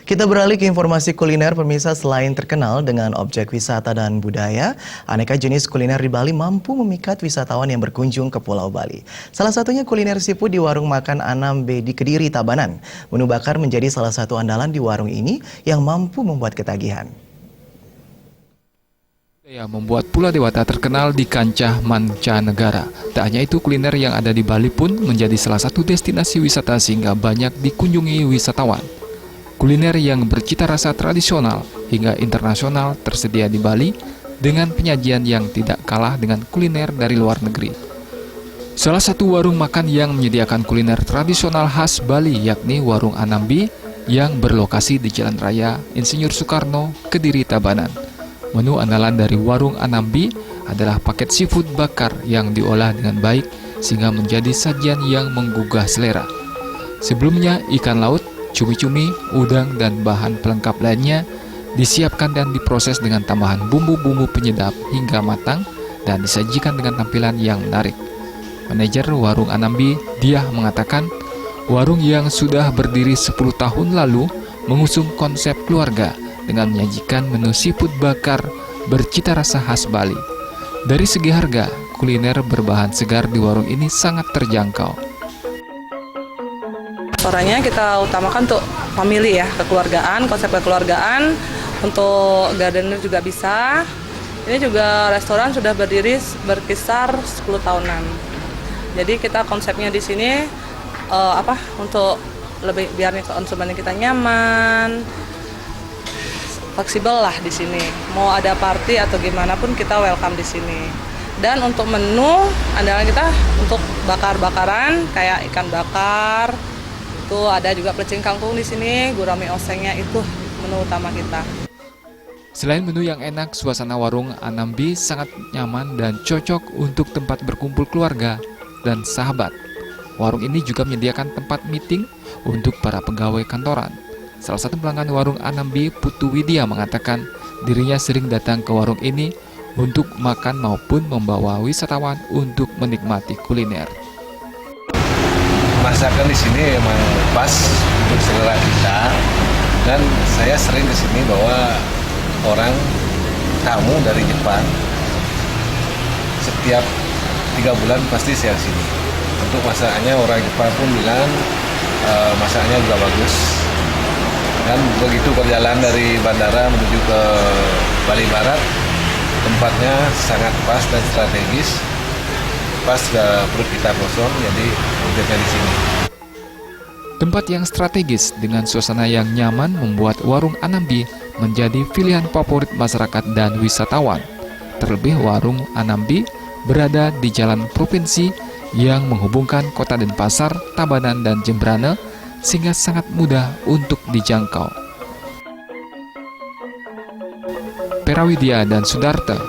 Kita beralih ke informasi kuliner, pemirsa. Selain terkenal dengan objek wisata dan budaya, aneka jenis kuliner di Bali mampu memikat wisatawan yang berkunjung ke Pulau Bali. Salah satunya kuliner seafood di warung makan Anam B di Kediri, Tabanan. Menu bakar menjadi salah satu andalan di warung ini yang mampu membuat ketagihan. Membuat Pulau Dewata terkenal di kancah mancanegara. Tak hanya itu, kuliner yang ada di Bali pun menjadi salah satu destinasi wisata sehingga banyak dikunjungi wisatawan. Kuliner yang bercita rasa tradisional hingga internasional tersedia di Bali dengan penyajian yang tidak kalah dengan kuliner dari luar negeri. Salah satu warung makan yang menyediakan kuliner tradisional khas Bali yakni Warung Anambi yang berlokasi di Jalan Raya Insinyur Soekarno, Kediri, Tabanan. Menu andalan dari Warung Anambi adalah paket seafood bakar yang diolah dengan baik sehingga menjadi sajian yang menggugah selera. Sebelumnya, ikan laut, cumi-cumi, udang, dan bahan pelengkap lainnya disiapkan dan diproses dengan tambahan bumbu-bumbu penyedap hingga matang dan disajikan dengan tampilan yang menarik. Manajer Warung Anambi, Diah, mengatakan warung yang sudah berdiri 10 tahun lalu mengusung konsep keluarga dengan menyajikan menu seafood bakar bercita rasa khas Bali. Dari segi harga, kuliner berbahan segar di warung ini sangat terjangkau. Restorannya kita utamakan untuk family ya, kekeluargaan, konsep kekeluargaan. Untuk gardener juga bisa. Ini juga restoran sudah berdiri berkisar 10 tahunan. Jadi kita konsepnya di sini untuk lebih biar konsumen kita nyaman, fleksibel lah di sini. Mau ada party atau gimana pun kita welcome di sini. Dan untuk menu andalan kita untuk bakar-bakaran kayak ikan bakar. Itu ada juga pelecing kangkung di sini, gurame osengnya itu menu utama kita. Selain menu yang enak, suasana Warung Anambi sangat nyaman dan cocok untuk tempat berkumpul keluarga dan sahabat. Warung ini juga menyediakan tempat meeting untuk para pegawai kantoran. Salah satu pelanggan Warung Anambi, Putu Widya, mengatakan dirinya sering datang ke warung ini untuk makan maupun membawa wisatawan untuk menikmati kuliner. Masakan di sini memang pas untuk selera kita, dan saya sering ke sini bawa orang tamu dari Jepang. Setiap 3 bulan pasti saya sini. Untuk masakannya orang Jepang pun bilang masakannya juga bagus. Dan begitu perjalanan dari bandara menuju ke Bali Barat, tempatnya sangat pas dan strategis. Pas perut kita kosong, jadi mampirnya di sini. Tempat yang strategis dengan suasana yang nyaman membuat Warung Anambi menjadi pilihan favorit masyarakat dan wisatawan. Terlebih Warung Anambi berada di jalan provinsi yang menghubungkan Kota Denpasar, Tabanan, dan Jembrana, sehingga sangat mudah untuk dijangkau. Perawidya dan Sudarta,